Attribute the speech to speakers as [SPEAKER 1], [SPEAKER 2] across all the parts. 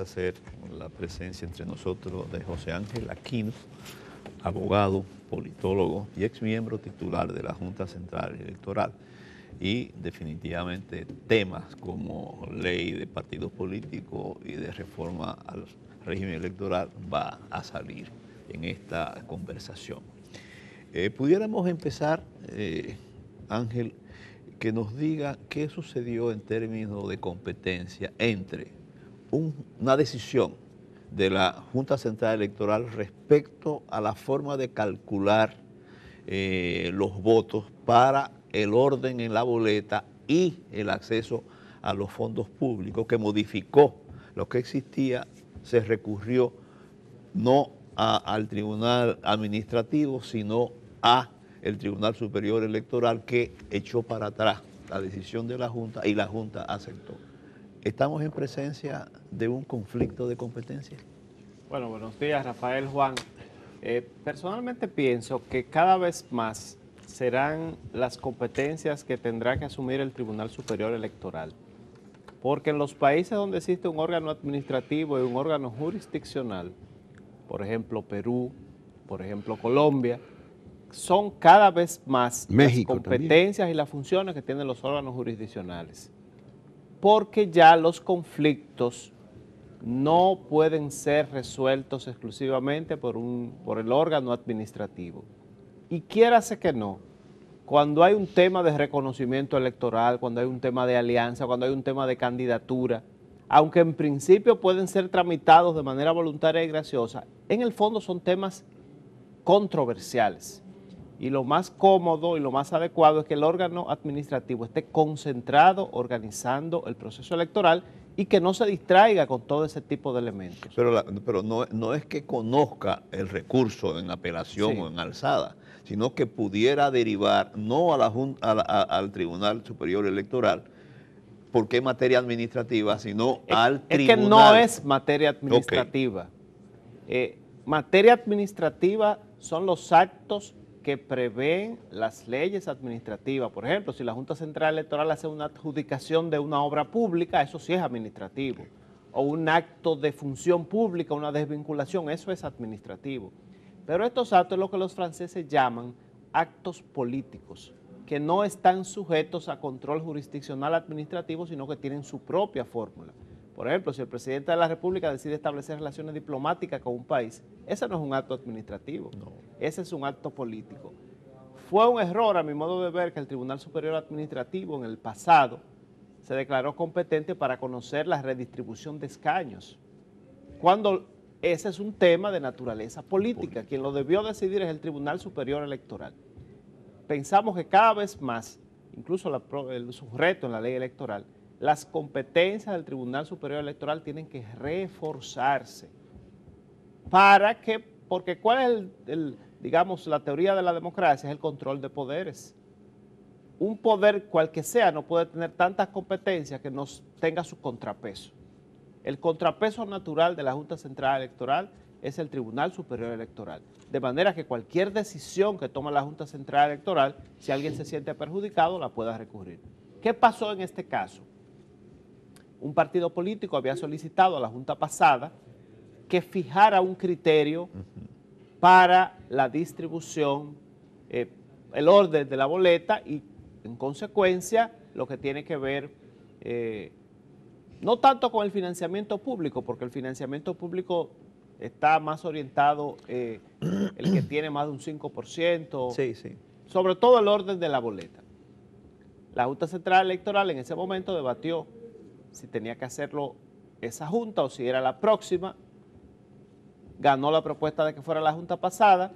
[SPEAKER 1] placer la presencia entre nosotros de José Ángel Aquino, abogado, politólogo y exmiembro titular de la Junta Central Electoral. Y definitivamente temas como ley de partidos políticos y de reforma al régimen electoral va a salir en esta conversación. Pudiéramos empezar, Ángel, que nos diga qué sucedió en términos de competencia entre una decisión de la Junta Central Electoral respecto a la forma de calcular los votos para el orden en la boleta y el acceso a los fondos públicos, que modificó lo que existía. Se recurrió no al Tribunal Administrativo, sino a el Tribunal Superior Electoral, que echó para atrás la decisión de la Junta y la Junta aceptó. ¿Estamos en presencia de un conflicto de competencia?
[SPEAKER 2] Bueno, buenos días, Rafael, Juan. Personalmente pienso que cada vez más serán las competencias que tendrá que asumir el Tribunal Superior Electoral. Porque en los países donde existe un órgano administrativo y un órgano jurisdiccional, por ejemplo Perú, por ejemplo Colombia, son cada vez más
[SPEAKER 3] México
[SPEAKER 2] las competencias también y las funciones que tienen los órganos jurisdiccionales. Porque ya los conflictos no pueden ser resueltos exclusivamente por el órgano administrativo. Y quiérase que no, cuando hay un tema de reconocimiento electoral, cuando hay un tema de alianza, cuando hay un tema de candidatura, aunque en principio pueden ser tramitados de manera voluntaria y graciosa, en el fondo son temas controversiales. Y lo más cómodo y lo más adecuado es que el órgano administrativo esté concentrado organizando el proceso electoral y que no se distraiga con todo ese tipo de elementos.
[SPEAKER 1] Pero no es que conozca el recurso en apelación, sí, o en alzada, sino que pudiera derivar no a al Tribunal Superior Electoral, porque es materia administrativa, sino al tribunal.
[SPEAKER 2] Es que no es materia administrativa. Okay. Materia administrativa son los actos que prevén las leyes administrativas. Por ejemplo, si la Junta Central Electoral hace una adjudicación de una obra pública, eso sí es administrativo. O un acto de función pública, una desvinculación, eso es administrativo. Pero estos actos es lo que los franceses llaman actos políticos, que no están sujetos a control jurisdiccional administrativo, sino que tienen su propia fórmula. Por ejemplo, si el presidente de la República decide establecer relaciones diplomáticas con un país, ese no es un acto administrativo, no, ese es un acto político. Fue un error, a mi modo de ver, que el Tribunal Superior Administrativo en el pasado se declaró competente para conocer la redistribución de escaños, cuando ese es un tema de naturaleza política. Quien lo debió decidir es el Tribunal Superior Electoral. Pensamos que cada vez más, incluso el sujeto en la ley electoral, las competencias del Tribunal Superior Electoral tienen que reforzarse porque ¿cuál es digamos, la teoría de la democracia? Es el control de poderes. Un poder, cual que sea, no puede tener tantas competencias que no tenga su contrapeso. El contrapeso natural de la Junta Central Electoral es el Tribunal Superior Electoral. De manera que cualquier decisión que tome la Junta Central Electoral, si alguien se siente perjudicado, la pueda recurrir. ¿Qué pasó en este caso? Un partido político había solicitado a la Junta pasada que fijara un criterio para la distribución, el orden de la boleta y, en consecuencia, lo que tiene que ver, no tanto con el financiamiento público, porque el financiamiento público está más orientado, el que tiene más de un 5%,
[SPEAKER 1] sí, sí,
[SPEAKER 2] sobre todo el orden de la boleta. La Junta Central Electoral en ese momento debatió si tenía que hacerlo esa Junta o si era la próxima. Ganó la propuesta de que fuera la Junta pasada,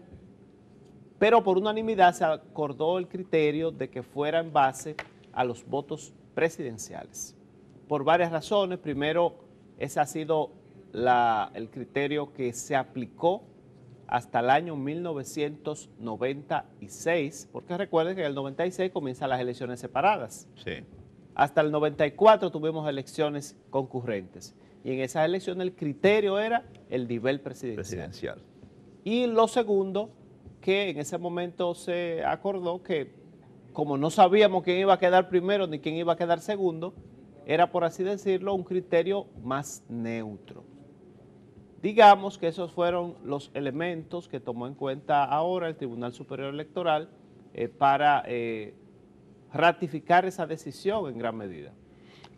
[SPEAKER 2] pero por unanimidad se acordó el criterio de que fuera en base a los votos presidenciales. Por varias razones. Primero, ese ha sido el criterio que se aplicó hasta el año 1996, porque recuerden que en el 96 comienzan las elecciones separadas.
[SPEAKER 1] Sí.
[SPEAKER 2] Hasta el 94 tuvimos elecciones concurrentes. Y en esas elecciones el criterio era el nivel presidencial. Y lo segundo, que en ese momento se acordó que, como no sabíamos quién iba a quedar primero ni quién iba a quedar segundo, era, por así decirlo, un criterio más neutro. Digamos que esos fueron los elementos que tomó en cuenta ahora el Tribunal Superior Electoral para ratificar esa decisión en gran medida.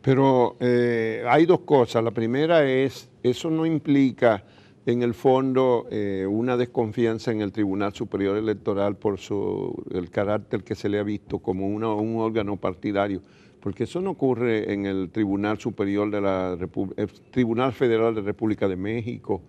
[SPEAKER 3] Pero hay dos cosas. La primera es, eso no implica en el fondo una desconfianza en el Tribunal Superior Electoral por el carácter que se le ha visto como un órgano partidario, porque eso no ocurre en el Tribunal Superior de Tribunal Federal de República de México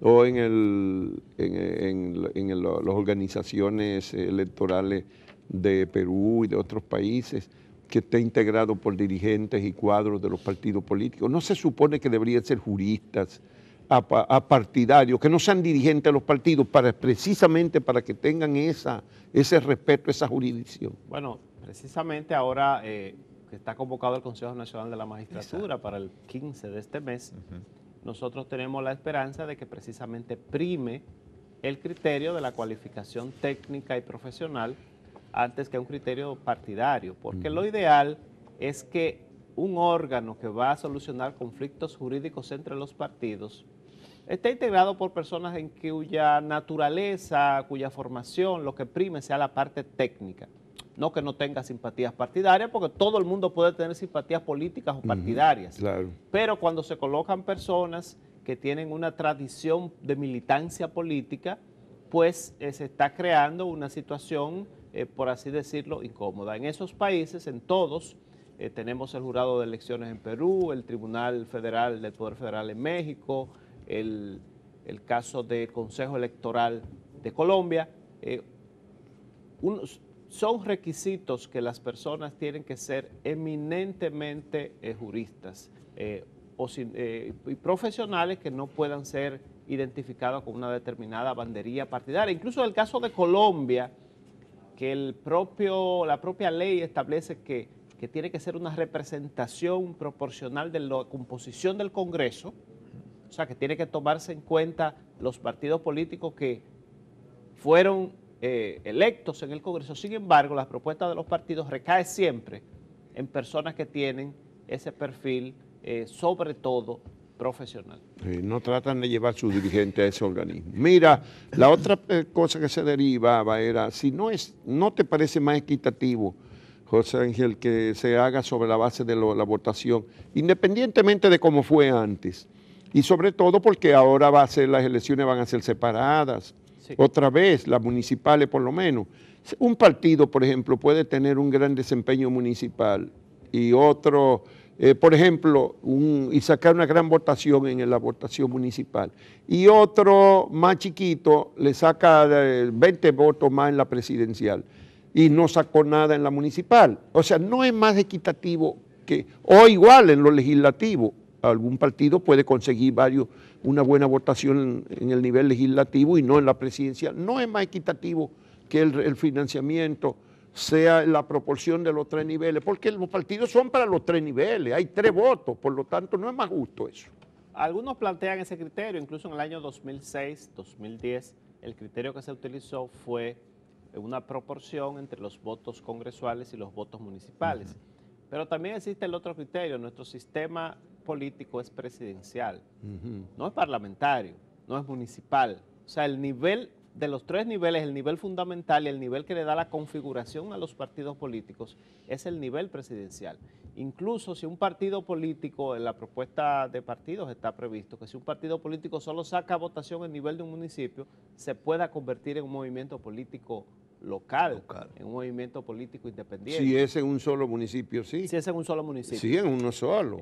[SPEAKER 3] o en las organizaciones electorales de Perú y de otros países, que esté integrado por dirigentes y cuadros de los partidos políticos. No se supone que deberían ser juristas, partidarios, que no sean dirigentes de los partidos, precisamente para que tengan ese respeto, esa jurisdicción.
[SPEAKER 2] Bueno, precisamente ahora que está convocado el Consejo Nacional de la Magistratura para el 15 de este mes, nosotros tenemos la esperanza de que precisamente prime el criterio de la cualificación técnica y profesional antes que un criterio partidario, porque lo ideal es que un órgano que va a solucionar conflictos jurídicos entre los partidos esté integrado por personas en cuya naturaleza, cuya formación, lo que prime sea la parte técnica, no que no tenga simpatías partidarias, porque todo el mundo puede tener simpatías políticas o partidarias,
[SPEAKER 3] claro.
[SPEAKER 2] Pero cuando se colocan personas que tienen una tradición de militancia política, pues se está creando una situación por así decirlo, incómoda. En esos países, en todos, tenemos el jurado de elecciones en Perú, el Tribunal Federal del Poder Federal en México, el caso del Consejo Electoral de Colombia. Son requisitos que las personas tienen que ser eminentemente juristas y profesionales que no puedan ser identificados con una determinada banderilla partidaria. Incluso en el caso de Colombia, que la propia ley establece que tiene que ser una representación proporcional de la composición del Congreso, o sea, que tiene que tomarse en cuenta los partidos políticos que fueron electos en el Congreso. Sin embargo, las propuestas de los partidos recaen siempre en personas que tienen ese perfil, sobre todo profesional.
[SPEAKER 3] No tratan de llevar su dirigente a ese organismo. Mira, la otra cosa que se derivaba era, si no te parece más equitativo, José Ángel, que se haga sobre la base de la votación, independientemente de cómo fue antes, y sobre todo porque ahora las elecciones van a ser separadas, sí. Otra vez, las municipales por lo menos. Un partido, por ejemplo, puede tener un gran desempeño municipal y otro... por ejemplo, y sacar una gran votación en la votación municipal. Y otro más chiquito le saca 20 votos más en la presidencial y no sacó nada en la municipal. O sea, no es más equitativo o igual en lo legislativo. Algún partido puede conseguir una buena votación en el nivel legislativo y no en la presidencial. No es más equitativo que el financiamiento sea la proporción de los tres niveles, porque los partidos son para los tres niveles, hay 3 votos, por lo tanto no es más justo eso.
[SPEAKER 2] Algunos plantean ese criterio, incluso en el año 2006, 2010, el criterio que se utilizó fue una proporción entre los votos congresuales y los votos municipales. Pero también existe el otro criterio, nuestro sistema político es presidencial, no es parlamentario, no es municipal, o sea, el nivel de los 3 niveles, el nivel fundamental y el nivel que le da la configuración a los partidos políticos es el nivel presidencial. Incluso si un partido político, en la propuesta de partidos está previsto que si un partido político solo saca votación en nivel de un municipio, se pueda convertir en un movimiento político local, en un movimiento político independiente.
[SPEAKER 3] Si es en un solo municipio, sí.
[SPEAKER 2] Si es en un solo municipio.
[SPEAKER 3] Sí, en uno solo.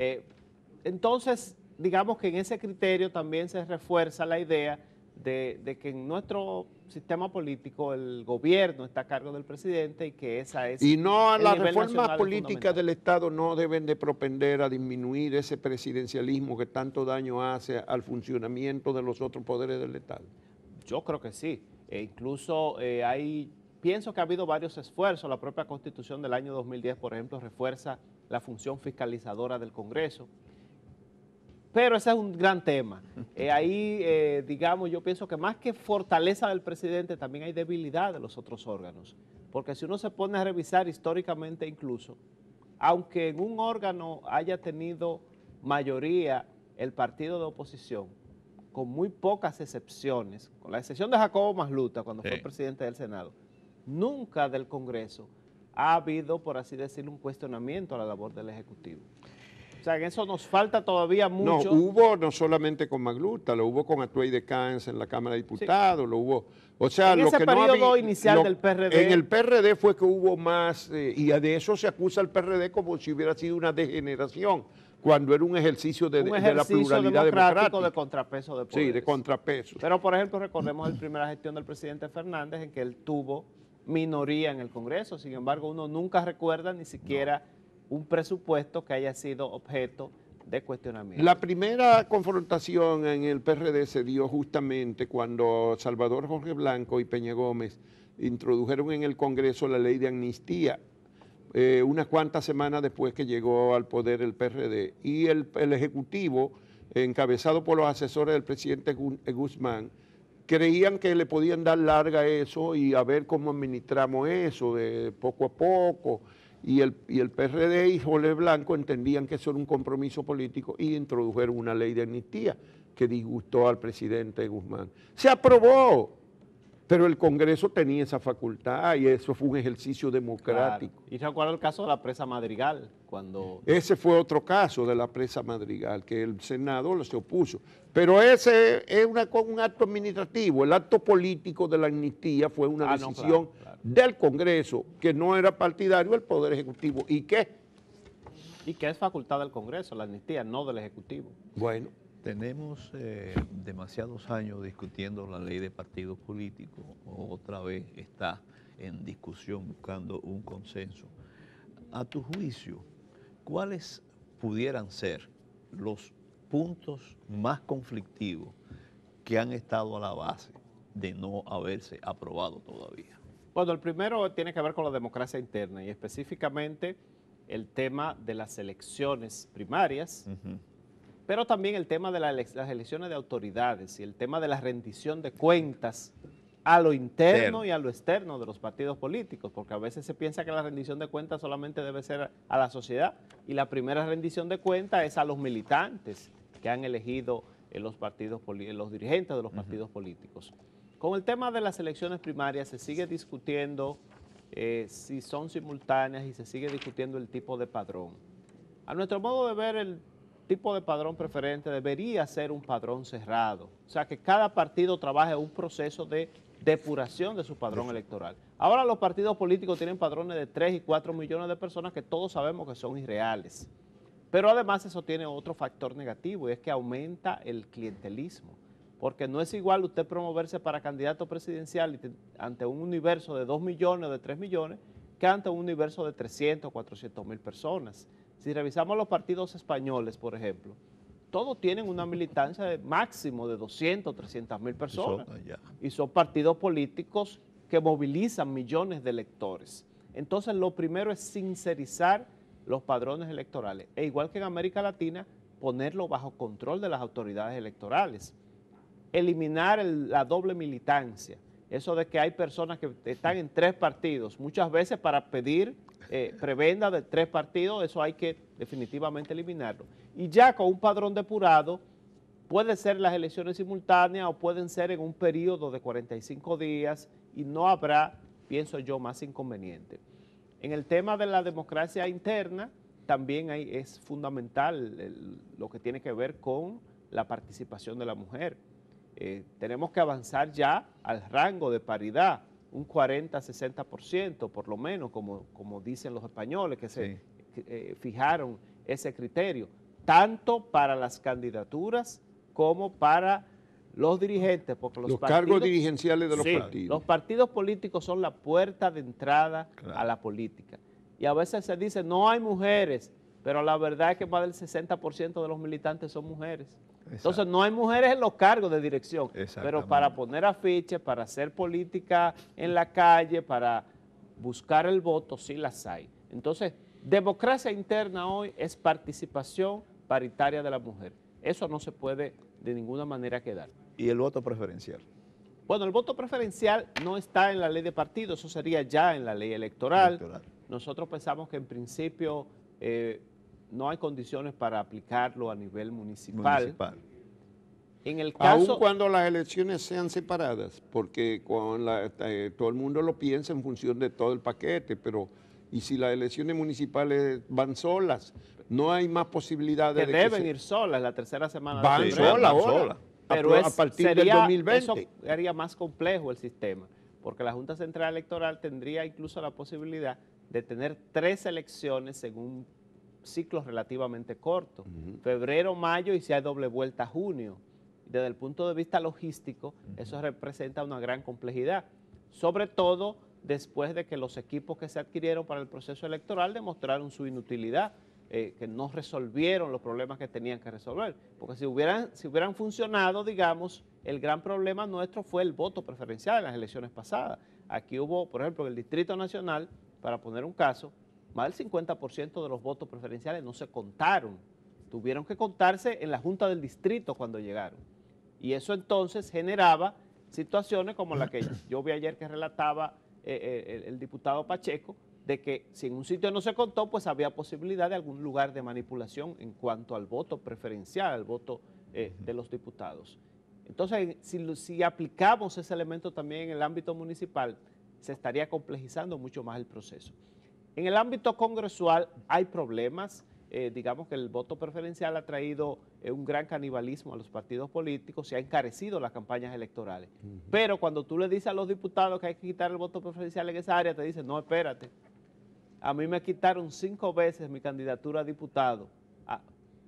[SPEAKER 2] Entonces, digamos que en ese criterio también se refuerza la idea de que en nuestro sistema político el gobierno está a cargo del presidente y que esa es...
[SPEAKER 3] Y no, las reformas políticas del Estado no deben de propender a disminuir ese presidencialismo que tanto daño hace al funcionamiento de los otros poderes del Estado.
[SPEAKER 2] Yo creo que sí. Incluso pienso que ha habido varios esfuerzos. La propia Constitución del año 2010, por ejemplo, refuerza la función fiscalizadora del Congreso. Pero ese es un gran tema. Digamos, yo pienso que más que fortaleza del presidente, también hay debilidad de los otros órganos. Porque si uno se pone a revisar históricamente incluso, aunque en un órgano haya tenido mayoría el partido de oposición, con muy pocas excepciones, con la excepción de Jacobo Masluta cuando
[SPEAKER 1] Sí.
[SPEAKER 2] fue presidente del Senado, nunca del Congreso ha habido, por así decirlo, un cuestionamiento a la labor del Ejecutivo. O sea, en eso nos falta todavía
[SPEAKER 3] No,
[SPEAKER 2] mucho.
[SPEAKER 3] hubo no solamente con Magluta, lo hubo con Atuey de Cans en la Cámara de
[SPEAKER 2] Sí.
[SPEAKER 3] Diputados, lo hubo, o sea,
[SPEAKER 2] En
[SPEAKER 3] lo
[SPEAKER 2] ese
[SPEAKER 3] que no
[SPEAKER 2] periodo
[SPEAKER 3] había,
[SPEAKER 2] inicial del PRD.
[SPEAKER 3] En el PRD fue que hubo más, y de eso se acusa al PRD como si hubiera sido una degeneración, cuando era un ejercicio de,
[SPEAKER 2] un
[SPEAKER 3] de la
[SPEAKER 2] ejercicio
[SPEAKER 3] pluralidad
[SPEAKER 2] democrático
[SPEAKER 3] democrática.
[SPEAKER 2] de contrapeso de poderes.
[SPEAKER 3] Sí, de contrapeso.
[SPEAKER 2] Pero, por ejemplo, recordemos la primera gestión del presidente Fernández en que él tuvo minoría en el Congreso. Sin embargo, uno nunca recuerda ni siquiera un presupuesto que haya sido objeto de cuestionamiento.
[SPEAKER 3] La primera confrontación en el PRD se dio justamente cuando Salvador Jorge Blanco y Peña Gómez introdujeron en el Congreso la ley de amnistía, unas cuantas semanas después que llegó al poder el PRD. Y el Ejecutivo, encabezado por los asesores del presidente Guzmán, creían que le podían dar larga a eso y a ver cómo administramos eso de poco a poco. Y el PRD y Jorge Blanco entendían que eso era un compromiso político y introdujeron una ley de amnistía que disgustó al presidente Guzmán. Se aprobó, pero el Congreso tenía esa facultad y eso fue un ejercicio democrático.
[SPEAKER 2] Claro. Y recuerdo el caso de la presa Madrigal, cuando...
[SPEAKER 3] Ese fue otro caso de la presa Madrigal, que el Senado se opuso. Pero ese es un acto administrativo. El acto político de la amnistía fue una decisión
[SPEAKER 2] claro.
[SPEAKER 3] del Congreso, que no era partidario del Poder Ejecutivo. ¿Y qué?
[SPEAKER 2] Y que es facultad del Congreso, la amnistía, no del Ejecutivo.
[SPEAKER 3] Bueno,
[SPEAKER 1] Tenemos demasiados años discutiendo la ley de partidos políticos, otra vez está en discusión buscando un consenso. A tu juicio, ¿cuáles pudieran ser los puntos más conflictivos que han estado a la base de no haberse aprobado todavía?
[SPEAKER 2] Bueno, el primero tiene que ver con la democracia interna y específicamente el tema de las elecciones primarias, pero también el tema de las elecciones de autoridades y el tema de la rendición de cuentas a lo interno y a lo externo de los partidos políticos, porque a veces se piensa que la rendición de cuentas solamente debe ser a la sociedad y la primera rendición de cuentas es a los militantes que han elegido los dirigentes de los partidos políticos. Con el tema de las elecciones primarias se sigue discutiendo si son simultáneas y se sigue discutiendo el tipo de padrón. A nuestro modo de ver, el tipo de padrón preferente debería ser un padrón cerrado, o sea, que cada partido trabaje un proceso de depuración de su padrón electoral. Ahora los partidos políticos tienen padrones de 3 y 4 millones de personas que todos sabemos que son irreales, pero además eso tiene otro factor negativo y es que aumenta el clientelismo, porque no es igual usted promoverse para candidato presidencial ante un universo de 2 millones o de 3 millones que ante un universo de 300 o 400 mil personas. Si revisamos los partidos españoles, por ejemplo, todos tienen una militancia de máximo de 200 o 300 mil personas y son partidos políticos que movilizan millones de electores. Entonces, lo primero es sincerizar los padrones electorales e igual que en América Latina, ponerlo bajo control de las autoridades electorales. Eliminar la doble militancia, eso de que hay personas que están en 3 partidos, muchas veces para pedir prebenda de 3 partidos, eso hay que definitivamente eliminarlo. Y ya con un padrón depurado, puede ser las elecciones simultáneas o pueden ser en un periodo de 45 días y no habrá, pienso yo, más inconveniente. En el tema de la democracia interna, también es fundamental lo que tiene que ver con la participación de la mujer. Tenemos que avanzar ya al rango de paridad, un 40-60% por lo menos, como dicen los españoles, que se fijaron ese criterio, tanto para las candidaturas como para los dirigentes, porque los
[SPEAKER 3] cargos dirigenciales de los partidos.
[SPEAKER 2] Los partidos políticos son la puerta de entrada a la política. Y a veces se dice, no hay mujeres, pero la verdad es que más del 60% de los militantes son mujeres. Entonces no hay mujeres en los cargos de dirección, pero para poner afiches, para hacer política en la calle, para buscar el voto, sí las hay. Entonces, democracia interna hoy es participación paritaria de la mujer. Eso no se puede de ninguna manera quedar.
[SPEAKER 1] ¿Y el voto preferencial?
[SPEAKER 2] Bueno, el voto preferencial no está en la ley de partidos, eso sería ya en la ley electoral. Nosotros pensamos que en principio no hay condiciones para aplicarlo a nivel municipal. En el caso,
[SPEAKER 3] aun cuando las elecciones sean separadas, porque todo el mundo lo piensa en función de todo el paquete, pero ¿y si las elecciones municipales van solas? No hay más posibilidades
[SPEAKER 2] que
[SPEAKER 3] de
[SPEAKER 2] deben ir solas la tercera semana
[SPEAKER 3] van
[SPEAKER 2] de febrero.
[SPEAKER 3] solas
[SPEAKER 1] van
[SPEAKER 3] ahora,
[SPEAKER 1] solas.
[SPEAKER 2] Pero
[SPEAKER 3] a partir del
[SPEAKER 2] eso
[SPEAKER 3] 2020.
[SPEAKER 2] haría más complejo el sistema, porque la Junta Central Electoral tendría incluso la posibilidad de tener 3 elecciones en un ciclo relativamente corto, febrero, mayo y si hay doble vuelta junio. Desde el punto de vista logístico, eso representa una gran complejidad, sobre todo después de que los equipos que se adquirieron para el proceso electoral demostraron su inutilidad, que no resolvieron los problemas que tenían que resolver. Porque si hubieran funcionado, digamos, el gran problema nuestro fue el voto preferencial en las elecciones pasadas. Aquí hubo, por ejemplo, en el Distrito Nacional, para poner un caso, más del 50% de los votos preferenciales no se contaron. Tuvieron que contarse en la Junta del Distrito cuando llegaron. Y eso entonces generaba situaciones como la que yo vi ayer que relataba el diputado Pacheco, de que si en un sitio no se contó, pues había posibilidad de algún lugar de manipulación en cuanto al voto preferencial, al voto de los diputados. Entonces, si aplicamos ese elemento también en el ámbito municipal, se estaría complejizando mucho más el proceso. En el ámbito congresual hay problemas, digamos que el voto preferencial ha traído un gran canibalismo a los partidos políticos y ha encarecido las campañas electorales. Pero cuando tú le dices a los diputados que hay que quitar el voto preferencial en esa área, te dicen, no, espérate, a mí me quitaron 5 veces mi candidatura a diputado a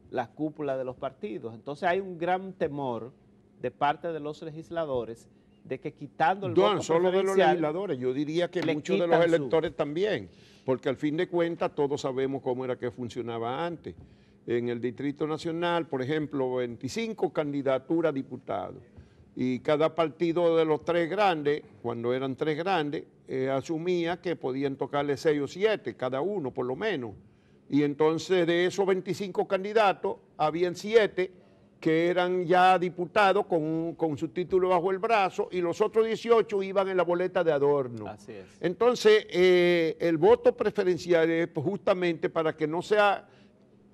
[SPEAKER 2] la cúpula de los partidos. Entonces hay un gran temor de parte de los legisladores de que quitando el voto preferencial... No solo de los legisladores,
[SPEAKER 3] yo diría que muchos de los electores también, porque al fin de cuentas todos sabemos cómo era que funcionaba antes. En el Distrito Nacional, por ejemplo, 25 candidaturas a diputados, y cada partido de los 3 grandes, cuando eran 3 grandes, asumía que podían tocarle 6 o 7, cada uno por lo menos. Y entonces de esos 25 candidatos, habían 7 que eran ya diputados con su título bajo el brazo y los otros 18 iban en la boleta de adorno.
[SPEAKER 2] Así es.
[SPEAKER 3] Entonces, el voto preferencial es justamente para que no sea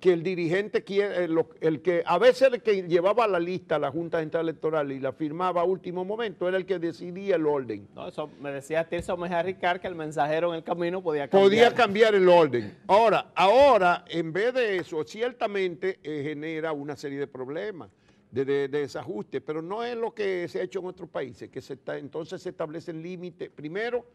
[SPEAKER 3] que el dirigente quiere, el que a veces el que llevaba la lista a la Junta Central Electoral y la firmaba a último momento era el que decidía el orden.
[SPEAKER 2] No, eso me decía Tirso Mejía Ricard que el mensajero en el camino podía cambiar.
[SPEAKER 3] Podía cambiar el orden. Ahora, en vez de eso, ciertamente genera una serie de problemas, de desajuste, pero no es lo que se ha hecho en otros países, que entonces se establecen límites. Primero,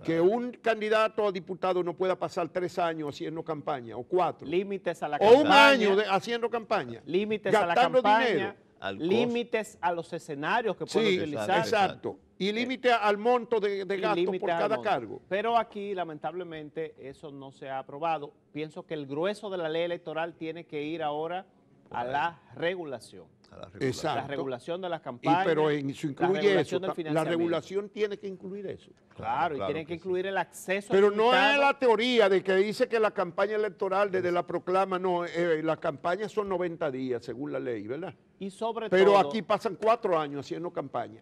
[SPEAKER 3] que un candidato a diputado no pueda pasar 3 años haciendo campaña, o 4.
[SPEAKER 2] Límites a la campaña.
[SPEAKER 3] O un año haciendo campaña.
[SPEAKER 2] Límites a la campaña. Límites a los escenarios que puede utilizar.
[SPEAKER 3] Exacto. Y límite al monto de gasto por cada cargo.
[SPEAKER 2] Pero aquí, lamentablemente, eso no se ha aprobado. Pienso que el grueso de la ley electoral tiene que ir ahora a la regulación.
[SPEAKER 3] Exacto.
[SPEAKER 2] La regulación de las campañas.
[SPEAKER 3] Pero eso incluye eso. La regulación tiene que incluir eso.
[SPEAKER 2] Claro, y tiene que incluir el acceso.
[SPEAKER 3] Pero no es la teoría de que dice que la campaña electoral desde la proclama, no, las campañas son 90 días según la ley, ¿verdad?
[SPEAKER 2] Y sobre
[SPEAKER 3] Pero
[SPEAKER 2] todo,
[SPEAKER 3] aquí pasan 4 años haciendo campaña.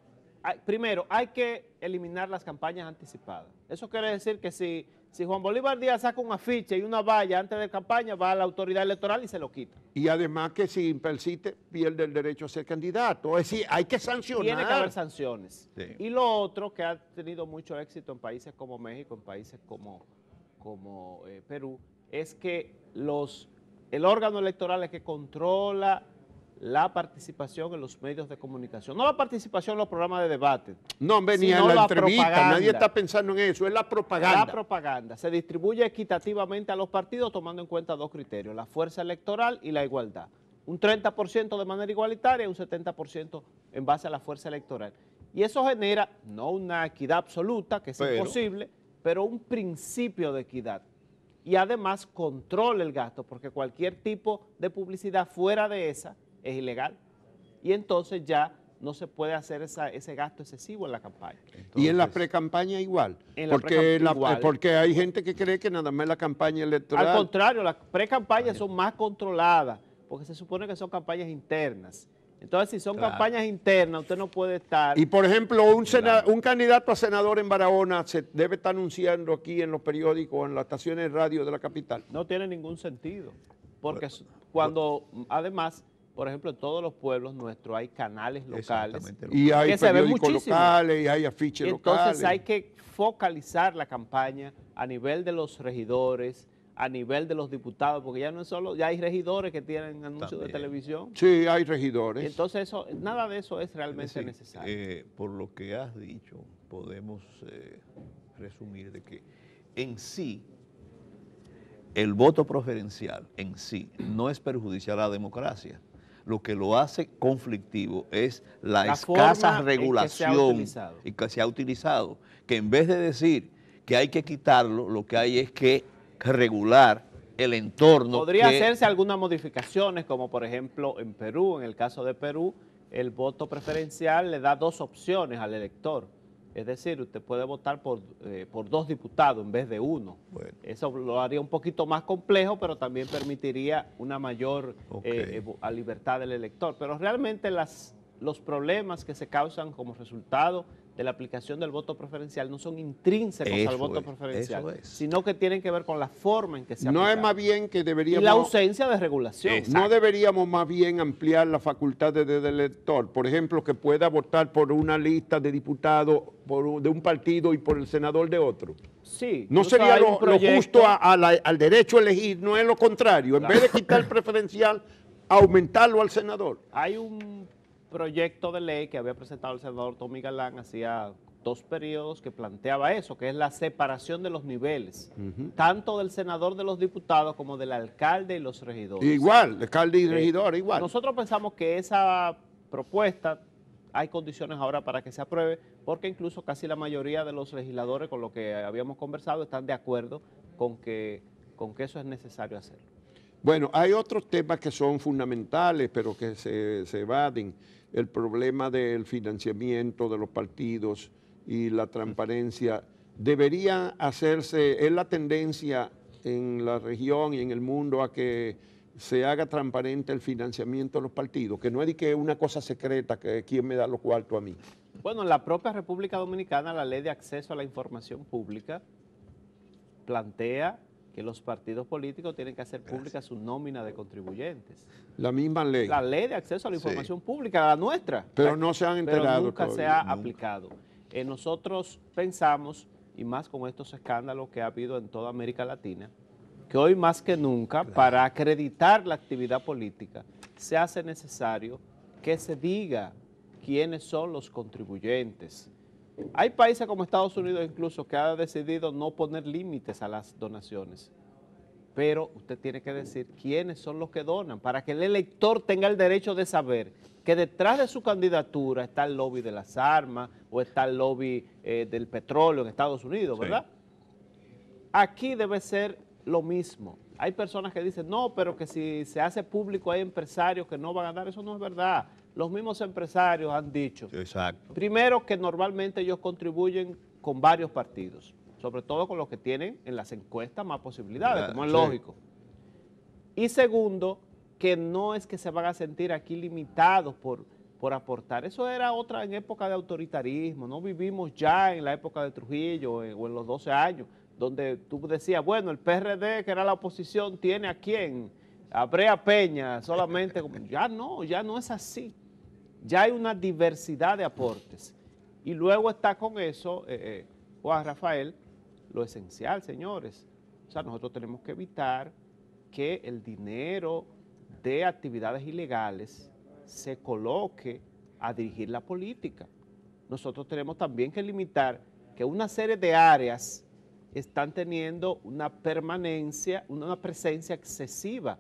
[SPEAKER 2] Primero, hay que eliminar las campañas anticipadas. Eso quiere decir que si Juan Bolívar Díaz saca un afiche y una valla antes de campaña, va a la autoridad electoral y se lo quita.
[SPEAKER 3] Y además que si persiste, pierde el derecho a ser candidato. Es decir, hay que sancionar.
[SPEAKER 2] Tiene que haber sanciones.
[SPEAKER 1] Sí.
[SPEAKER 2] Y lo otro que ha tenido mucho éxito en países como México, en países como Perú, es que el órgano electoral es que controla la participación en los medios de comunicación. No la participación en los programas de debate.
[SPEAKER 3] No, venía en la entrevista, nadie está pensando en eso, es la propaganda.
[SPEAKER 2] La propaganda se distribuye equitativamente a los partidos tomando en cuenta 2 criterios, la fuerza electoral y la igualdad. Un 30% de manera igualitaria y un 70% en base a la fuerza electoral. Y eso genera, no una equidad absoluta, que es imposible, pero un principio de equidad. Y además controla el gasto, porque cualquier tipo de publicidad fuera de esa es ilegal, y entonces ya no se puede hacer ese gasto excesivo en la campaña. Entonces,
[SPEAKER 3] y en la pre-campaña igual, porque hay gente que cree que nada más la campaña electoral...
[SPEAKER 2] Al contrario, las pre-campañas son más controladas, porque se supone que son campañas internas. Entonces, si son campañas internas, usted no puede estar...
[SPEAKER 3] Y, por ejemplo, un candidato a senador en Barahona se debe estar anunciando aquí en los periódicos, en las estaciones de radio de la capital.
[SPEAKER 2] No tiene ningún sentido, porque cuando, además... por ejemplo, en todos los pueblos nuestros hay canales locales.
[SPEAKER 1] Exactamente.
[SPEAKER 3] Y hay
[SPEAKER 2] que se ven
[SPEAKER 3] periódicos
[SPEAKER 2] muchísimo.
[SPEAKER 3] locales, y hay afiches locales.
[SPEAKER 2] Entonces hay que focalizar la campaña a nivel de los regidores, a nivel de los diputados, porque ya no es solo, ya hay regidores que tienen anuncios de televisión.
[SPEAKER 3] Sí, hay regidores.
[SPEAKER 2] Entonces eso, nada de eso es realmente
[SPEAKER 1] decir,
[SPEAKER 2] necesario.
[SPEAKER 1] Por lo que has dicho, podemos resumir de que en sí, el voto preferencial en sí no es perjudicial a la democracia. Lo que lo hace conflictivo es la escasa regulación que se ha utilizado, que en vez de decir que hay que quitarlo, lo que hay es que regular el entorno.
[SPEAKER 2] Podría hacerse algunas modificaciones, como por ejemplo en Perú, en el caso de Perú, el voto preferencial le da 2 opciones al elector. Es decir, usted puede votar por 2 diputados en vez de 1. Bueno. Eso lo haría un poquito más complejo, pero también permitiría una mayor libertad del elector. Pero realmente los problemas que se causan como resultado de la aplicación del voto preferencial no son intrínsecos al voto preferencial, sino que tienen que ver con la forma en que se aplica.
[SPEAKER 3] No es más bien que deberíamos...
[SPEAKER 2] Y la ausencia de regulación.
[SPEAKER 3] Exacto. No deberíamos más bien ampliar las facultades del elector. Por ejemplo, que pueda votar por una lista de diputados de un partido y por el senador de otro.
[SPEAKER 2] Sí.
[SPEAKER 3] No sería lo justo al derecho a elegir, no es lo contrario. En vez de quitar el preferencial, aumentarlo al senador.
[SPEAKER 2] Hay un proyecto de ley que había presentado el senador Tommy Galán hacía 2 periodos que planteaba eso, que es la separación de los niveles, tanto del senador de los diputados como del alcalde y los regidores.
[SPEAKER 3] Igual, alcalde y regidor, igual.
[SPEAKER 2] Nosotros pensamos que esa propuesta hay condiciones ahora para que se apruebe, porque incluso casi la mayoría de los legisladores con lo que habíamos conversado están de acuerdo con que eso es necesario hacerlo.
[SPEAKER 3] Bueno, hay otros temas que son fundamentales, pero que se evaden. El problema del financiamiento de los partidos y la transparencia. Debería hacerse, es la tendencia en la región y en el mundo a que se haga transparente el financiamiento de los partidos, que no es de que una cosa secreta, que quién me da los cuartos a mí.
[SPEAKER 2] Bueno, en la propia República Dominicana, la Ley de Acceso a la Información Pública plantea que los partidos políticos tienen que hacer pública su nómina de contribuyentes.
[SPEAKER 3] La misma ley.
[SPEAKER 2] La Ley de Acceso a la Información Pública, la nuestra.
[SPEAKER 3] Pero no se han enterado.
[SPEAKER 2] Pero nunca se ha aplicado. Nosotros pensamos, y más con estos escándalos que ha habido en toda América Latina, que hoy más que nunca, para acreditar la actividad política, se hace necesario que se diga quiénes son los contribuyentes. Hay países como Estados Unidos incluso que ha decidido no poner límites a las donaciones, pero usted tiene que decir quiénes son los que donan para que el elector tenga el derecho de saber que detrás de su candidatura está el lobby de las armas o está el lobby del petróleo en Estados Unidos, ¿verdad? Sí. Aquí debe ser lo mismo. Hay personas que dicen, no, pero que si se hace público hay empresarios que no van a dar, eso no es verdad. Los mismos empresarios han dicho, exacto, primero que normalmente ellos contribuyen con varios partidos, sobre todo con los que tienen en las encuestas más posibilidades, como es lógico. Y segundo, que no es que se van a sentir aquí limitados por aportar. Eso era otra en época de autoritarismo, no vivimos ya en la época de Trujillo o en los 12 años, donde tú decías, bueno, el PRD, que era la oposición, tiene a quién, a Brea Peña, solamente, ya no es así. Ya hay una diversidad de aportes. Y luego está con eso, Juan Rafael, lo esencial, señores. O sea, nosotros tenemos que evitar que el dinero de actividades ilegales se coloque a dirigir la política. Nosotros tenemos también que limitar que una serie de áreas están teniendo una permanencia, una presencia excesiva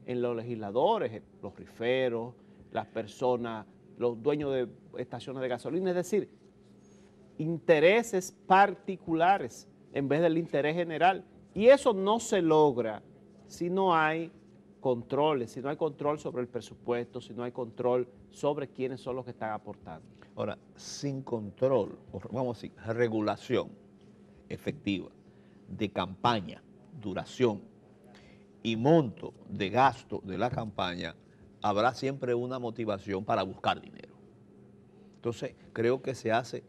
[SPEAKER 2] en los legisladores, los riferos, las personas, los dueños de estaciones de gasolina, es decir, intereses particulares en vez del interés general. Y eso no se logra si no hay controles, si no hay control sobre el presupuesto, si no hay control sobre quiénes son los que están aportando.
[SPEAKER 1] Ahora, sin control, vamos a decir, regulación efectiva de campaña, duración y monto de gasto de la campaña, habrá siempre una motivación para buscar dinero. Entonces, creo que se hace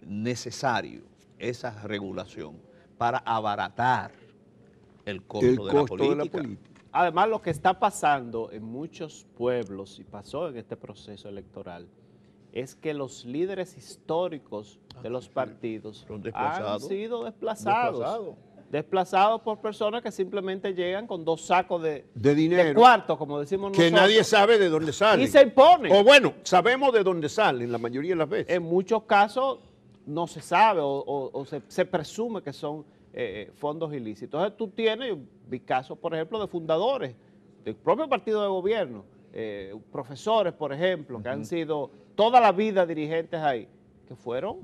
[SPEAKER 1] necesario esa regulación para abaratar el costo de la política.
[SPEAKER 2] además lo que está pasando en muchos pueblos y pasó en este proceso electoral es que los líderes históricos de los partidos han sido desplazados por personas que simplemente llegan con 2 sacos de dinero, de cuarto, como decimos nosotros.
[SPEAKER 3] Que nadie sabe de dónde salen.
[SPEAKER 2] Y se imponen.
[SPEAKER 3] O bueno, sabemos de dónde salen la mayoría de las veces.
[SPEAKER 2] En muchos casos no se sabe o se presume que son fondos ilícitos. Entonces tú tienes, vi casos, por ejemplo, de fundadores del propio partido de gobierno, profesores, por ejemplo, que han sido toda la vida dirigentes ahí, que fueron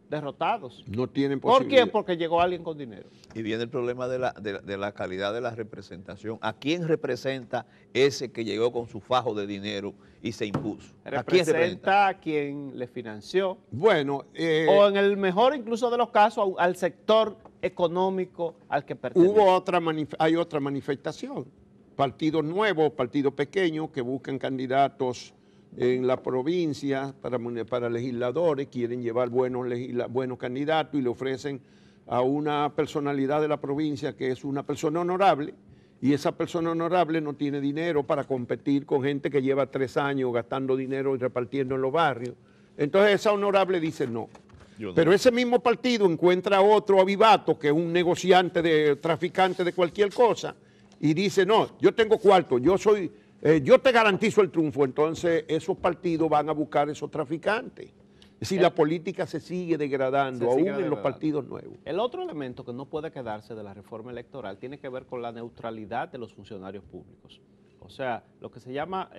[SPEAKER 2] derrotados.
[SPEAKER 3] No tienen posibilidad.
[SPEAKER 2] ¿Por qué? Porque llegó alguien con dinero.
[SPEAKER 1] Y viene el problema de la calidad de la representación. ¿A quién representa ese que llegó con su fajo de dinero y se impuso? ¿A quién
[SPEAKER 2] Representa a quien le financió.
[SPEAKER 3] Bueno.
[SPEAKER 2] O en el mejor incluso de los casos, al sector económico al que pertenece.
[SPEAKER 3] Hay otra manifestación. Partidos nuevos, partidos pequeños que buscan candidatos en la provincia para legisladores, quieren llevar buenos candidatos y le ofrecen a una personalidad de la provincia que es una persona honorable, y esa persona honorable no tiene dinero para competir con gente que lleva 3 años gastando dinero y repartiendo en los barrios. Entonces esa honorable dice no. Pero ese mismo partido encuentra otro avivato que es un negociante, traficante de cualquier cosa, y dice no, yo tengo cuarto, yo te garantizo el triunfo. Entonces esos partidos van a buscar esos traficantes. Es decir, la política se sigue degradando, en los partidos nuevos.
[SPEAKER 2] El otro elemento que no puede quedarse de la reforma electoral tiene que ver con la neutralidad de los funcionarios públicos. O sea, lo que se llama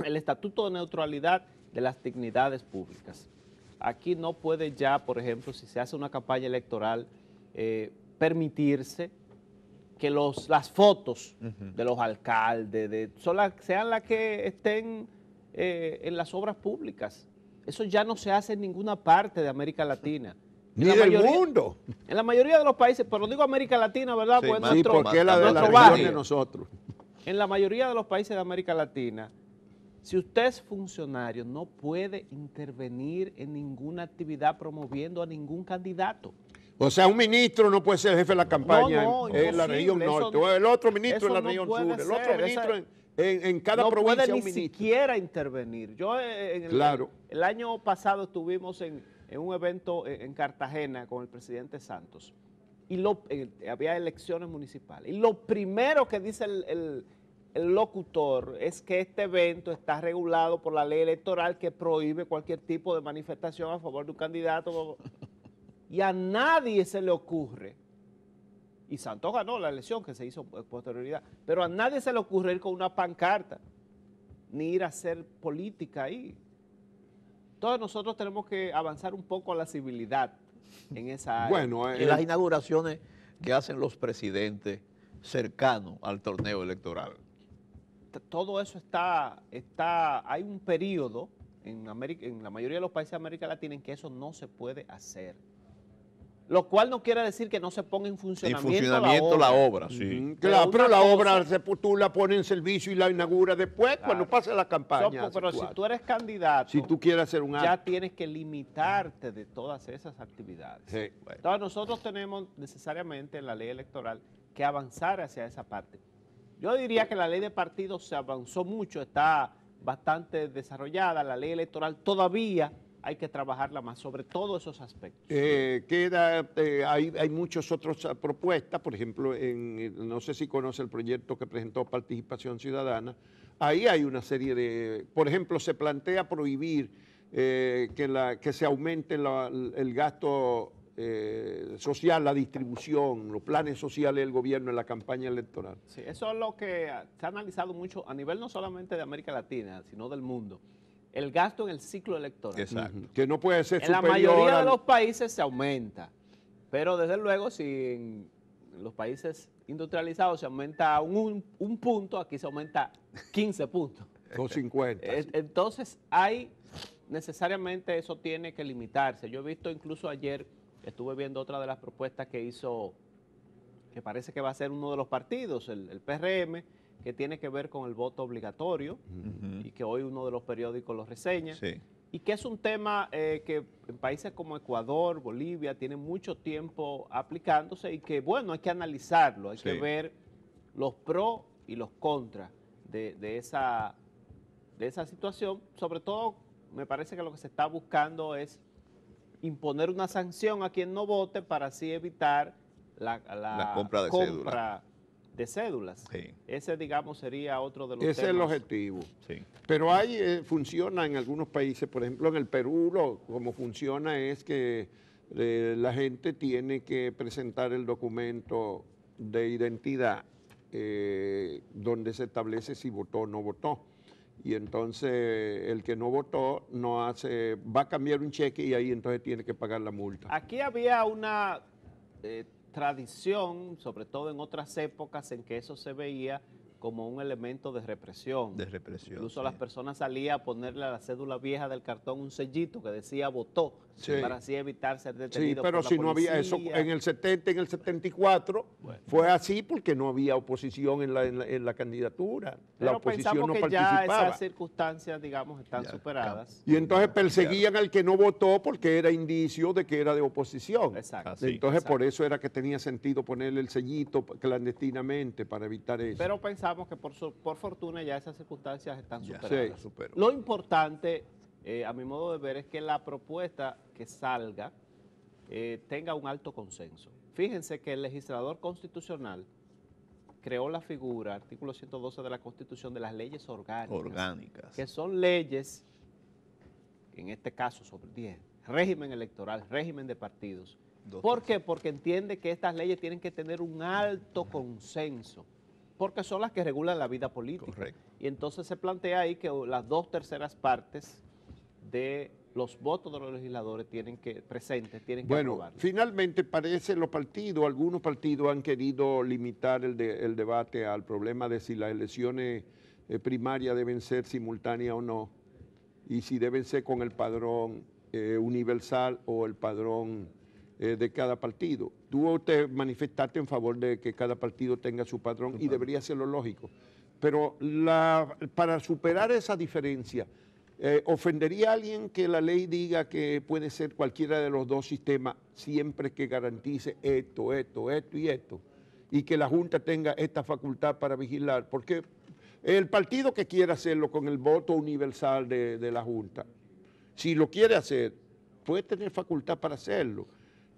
[SPEAKER 2] el estatuto de neutralidad de las dignidades públicas. Aquí no puede ya, por ejemplo, si se hace una campaña electoral, permitirse que las fotos de los alcaldes sean las que estén en las obras públicas. Eso ya no se hace en ninguna parte de América Latina.
[SPEAKER 3] Ni del mundo.
[SPEAKER 2] En la mayoría de los países, pero digo América Latina, ¿verdad?
[SPEAKER 3] Sí,
[SPEAKER 2] pues
[SPEAKER 3] porque es la de la región de nosotros.
[SPEAKER 2] En la mayoría de los países de América Latina, si usted es funcionario, no puede intervenir en ninguna actividad promoviendo a ningún candidato.
[SPEAKER 3] O sea, un ministro no puede ser jefe de la campaña en la región norte, o el otro ministro en la región sur, el otro ministro en cada provincia.
[SPEAKER 2] No puede ni siquiera intervenir. Yo el año pasado estuvimos en un evento en Cartagena con el presidente Santos y había elecciones municipales. Y lo primero que dice el locutor es que este evento está regulado por la ley electoral que prohíbe cualquier tipo de manifestación a favor de un candidato. Y a nadie se le ocurre, y Santos ganó la elección que se hizo con posterioridad, pero a nadie se le ocurre ir con una pancarta, ni ir a hacer política ahí. Entonces nosotros tenemos que avanzar un poco a la civilidad en esa área.
[SPEAKER 1] Bueno, en las inauguraciones que hacen los presidentes cercanos al torneo electoral.
[SPEAKER 2] Todo eso hay un periodo en la mayoría de los países de América Latina en que eso no se puede hacer. Lo cual no quiere decir que no se ponga en funcionamiento,
[SPEAKER 1] la obra. Sí.
[SPEAKER 3] Claro, pero la obra tú la pones en servicio y la inauguras después, cuando pase la campaña.
[SPEAKER 2] Pero si tú eres candidato,
[SPEAKER 3] si tú quieres hacer un acto,
[SPEAKER 2] ya tienes que limitarte de todas esas actividades.
[SPEAKER 3] Sí.
[SPEAKER 2] Entonces nosotros tenemos necesariamente en la ley electoral que avanzar hacia esa parte. Yo diría que la ley de partidos se avanzó mucho, está bastante desarrollada, la ley electoral todavía hay que trabajarla más, sobre todos esos aspectos.
[SPEAKER 3] Hay muchas otras propuestas, por ejemplo, no sé si conoce el proyecto que presentó Participación Ciudadana, ahí hay una serie de, por ejemplo, se plantea prohibir que se aumente el gasto social, la distribución, los planes sociales del gobierno en la campaña electoral.
[SPEAKER 2] Sí, eso es lo que se ha analizado mucho a nivel no solamente de América Latina, sino del mundo. El gasto en el ciclo electoral.
[SPEAKER 3] Exacto. Que no puede ser
[SPEAKER 2] superior. En la mayoría de los países se aumenta, pero desde luego si en los países industrializados se aumenta un punto, aquí se aumenta 15 puntos.
[SPEAKER 3] O 50.
[SPEAKER 2] Entonces necesariamente eso tiene que limitarse. Yo he visto incluso ayer, estuve viendo otra de las propuestas que hizo, que parece que va a ser uno de los partidos, el PRM, que tiene que ver con el voto obligatorio y que hoy uno de los periódicos lo reseña, y que es un tema que en países como Ecuador, Bolivia, tiene mucho tiempo aplicándose y que, bueno, hay que analizarlo, hay que ver los pros y los contras de esa situación. Sobre todo, me parece que lo que se está buscando es imponer una sanción a quien no vote para así evitar la
[SPEAKER 1] compra
[SPEAKER 2] de cédulas.
[SPEAKER 1] Sí.
[SPEAKER 2] Ese, digamos, sería otro de los
[SPEAKER 3] Ese
[SPEAKER 2] temas.
[SPEAKER 3] es el objetivo.
[SPEAKER 1] Sí.
[SPEAKER 3] Pero funciona en algunos países, por ejemplo en el Perú, como funciona es que la gente tiene que presentar el documento de identidad donde se establece si votó o no votó. Y entonces el que no votó va a cambiar un cheque y ahí entonces tiene que pagar la multa.
[SPEAKER 2] Aquí había una tradición, sobre todo en otras épocas, en que eso se veía como un elemento de represión.
[SPEAKER 1] De represión.
[SPEAKER 2] Incluso
[SPEAKER 1] sí.
[SPEAKER 2] las personas salían a ponerle a la cédula vieja del cartón un sellito que decía votó,
[SPEAKER 3] Sí.
[SPEAKER 2] para así evitar ser detenido.
[SPEAKER 3] Sí, pero
[SPEAKER 2] por la
[SPEAKER 3] si no había
[SPEAKER 2] policía.
[SPEAKER 3] eso en el 70, en el 74, fue así porque no había oposición en la candidatura.
[SPEAKER 2] Pero
[SPEAKER 3] la oposición
[SPEAKER 2] pensamos
[SPEAKER 3] no
[SPEAKER 2] que
[SPEAKER 3] participaba.
[SPEAKER 2] ya esas circunstancias, digamos, están
[SPEAKER 1] Ya,
[SPEAKER 2] superadas.
[SPEAKER 3] Y entonces perseguían al que no votó porque era indicio de que era de oposición.
[SPEAKER 2] Exacto.
[SPEAKER 1] Así.
[SPEAKER 3] Entonces por
[SPEAKER 2] Exacto.
[SPEAKER 3] eso era que tenía sentido ponerle el sellito clandestinamente para evitar eso.
[SPEAKER 2] Pero pensamos que por fortuna ya esas circunstancias están
[SPEAKER 1] Ya,
[SPEAKER 2] superadas.
[SPEAKER 3] Sí.
[SPEAKER 1] superó.
[SPEAKER 2] Lo importante, a mi modo de ver, es que la propuesta que salga tenga un alto consenso. Fíjense que el legislador constitucional creó la figura, artículo 112 de la Constitución, de las leyes orgánicas. Que son leyes, en este caso sobre 10, régimen electoral, régimen de partidos. ¿Por qué? Porque entiende que estas leyes tienen que tener un alto consenso, porque son las que regulan la vida política.
[SPEAKER 1] Correcto.
[SPEAKER 2] Y entonces se plantea ahí que las 2/3 partes de los votos de los legisladores tienen que
[SPEAKER 3] Bueno,
[SPEAKER 2] aprobarlo.
[SPEAKER 3] finalmente parece algunos partidos han querido limitar el debate al problema de si las elecciones primarias deben ser simultáneas o no, y si deben ser con el padrón universal o el padrón de cada partido. Tú te manifestaste en favor de que cada partido tenga su padrón y debería ser lo lógico. Pero para superar esa diferencia, ¿ofendería a alguien que la ley diga que puede ser cualquiera de los dos sistemas siempre que garantice esto y esto? Y que la Junta tenga esta facultad para vigilar. Porque el partido que quiera hacerlo con el voto universal de la Junta, si lo quiere hacer, puede tener facultad para hacerlo.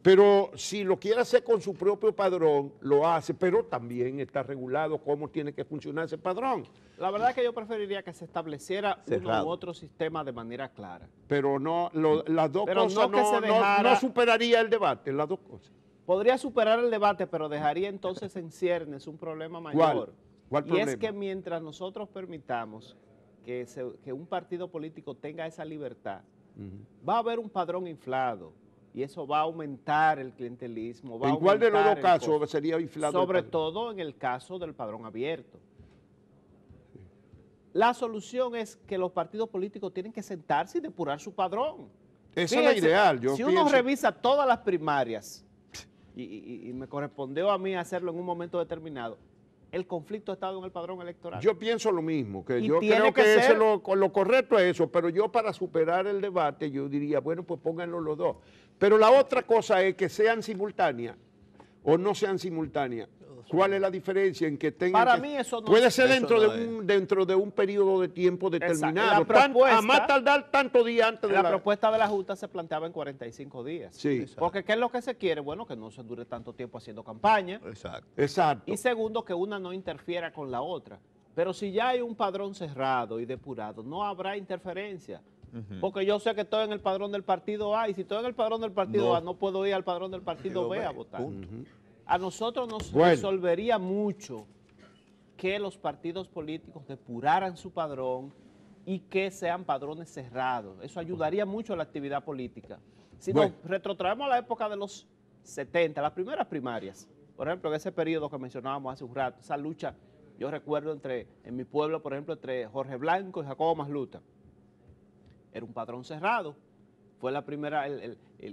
[SPEAKER 3] Pero si lo quiere hacer con su propio padrón, lo hace, pero también está regulado cómo tiene que funcionar ese padrón.
[SPEAKER 2] La verdad es que yo preferiría que se estableciera
[SPEAKER 1] Cerrado.
[SPEAKER 2] uno u otro sistema de manera clara.
[SPEAKER 3] Pero no, las dos
[SPEAKER 2] Pero
[SPEAKER 3] cosas
[SPEAKER 2] no que se dejara-
[SPEAKER 3] no superaría el debate, las dos cosas.
[SPEAKER 2] Podría superar el debate, pero dejaría entonces en ciernes un problema mayor.
[SPEAKER 3] ¿Cuál
[SPEAKER 2] y
[SPEAKER 3] problema?
[SPEAKER 2] es que mientras nosotros permitamos que un partido político tenga esa libertad, va a haber un padrón inflado y eso va a aumentar el clientelismo.
[SPEAKER 3] ¿En cuál de los dos
[SPEAKER 2] aumentar el
[SPEAKER 3] casos
[SPEAKER 2] costo.
[SPEAKER 3] sería inflado?
[SPEAKER 2] Sobre
[SPEAKER 3] el padrón?
[SPEAKER 2] todo en el caso del padrón abierto. La solución es que los partidos políticos tienen que sentarse y depurar su padrón.
[SPEAKER 3] Esa es la ideal.
[SPEAKER 2] Si uno revisa todas las primarias, y me correspondió a mí hacerlo en un momento determinado, el conflicto ha estado en el padrón electoral.
[SPEAKER 3] Yo pienso lo mismo, que
[SPEAKER 2] Y
[SPEAKER 3] yo
[SPEAKER 2] tiene
[SPEAKER 3] creo
[SPEAKER 2] que
[SPEAKER 3] que
[SPEAKER 2] ser-
[SPEAKER 3] lo correcto es eso, pero yo para superar el debate yo diría, bueno, pues pónganlo los dos. Pero la otra cosa es que sean simultáneas o no sean simultáneas. ¿Cuál es la diferencia en que tengan
[SPEAKER 2] Para
[SPEAKER 3] que-
[SPEAKER 2] mí eso no-
[SPEAKER 3] puede ser
[SPEAKER 1] eso
[SPEAKER 3] dentro,
[SPEAKER 1] no
[SPEAKER 3] dentro de un periodo de tiempo determinado,
[SPEAKER 2] La propuesta-
[SPEAKER 3] a más tardar tanto día antes de
[SPEAKER 2] La propuesta de la Junta se planteaba en 45 días.
[SPEAKER 3] Sí,
[SPEAKER 2] Porque ¿qué es lo que se quiere? Bueno, que no se dure tanto tiempo haciendo campaña.
[SPEAKER 1] Exacto.
[SPEAKER 3] exacto.
[SPEAKER 2] Y segundo, que una no interfiera con la otra. Pero si ya hay un padrón cerrado y depurado, no habrá interferencia. Porque yo sé que estoy en el padrón del partido A y si estoy en el padrón del partido
[SPEAKER 1] No.
[SPEAKER 2] A, no puedo ir al padrón del partido B a votar.
[SPEAKER 1] Punto.
[SPEAKER 2] A nosotros nos
[SPEAKER 3] Bueno.
[SPEAKER 2] resolvería mucho que los partidos políticos depuraran su padrón y que sean padrones cerrados. Eso ayudaría mucho a la actividad política. Si
[SPEAKER 3] Bueno.
[SPEAKER 2] nos retrotraemos a la época de los 70, las primeras primarias, por ejemplo, en ese periodo que mencionábamos hace un rato, esa lucha, yo recuerdo en mi pueblo, por ejemplo, entre Jorge Blanco y Jacobo Masluta. Era un padrón cerrado. Fue la primera,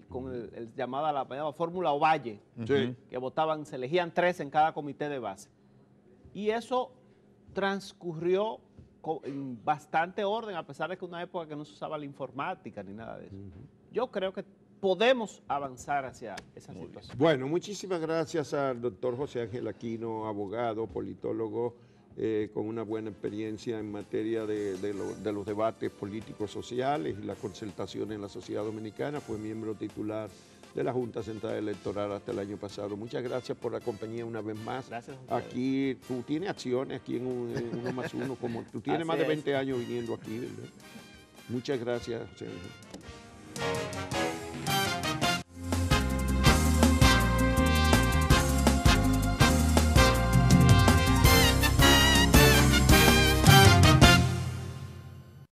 [SPEAKER 2] con el llamada la fórmula Ovalle,
[SPEAKER 3] Sí.
[SPEAKER 2] que votaban, se elegían 3 en cada comité de base. Y eso transcurrió en bastante orden, a pesar de que una época que no se usaba la informática ni nada de eso. Yo creo que podemos avanzar hacia esa situación.
[SPEAKER 3] Bueno, muchísimas gracias al doctor José Ángel Aquino, abogado, politólogo, con una buena experiencia en materia de los debates políticos sociales y la concertación en la sociedad dominicana. Fue miembro titular de la Junta Central Electoral hasta el año pasado. Muchas gracias por la compañía una vez más.
[SPEAKER 2] Gracias.
[SPEAKER 3] Aquí tú tienes acciones aquí en Uno más Uno, como tú tienes más de 20 años viniendo aquí, ¿verdad? Muchas gracias, José Ángel.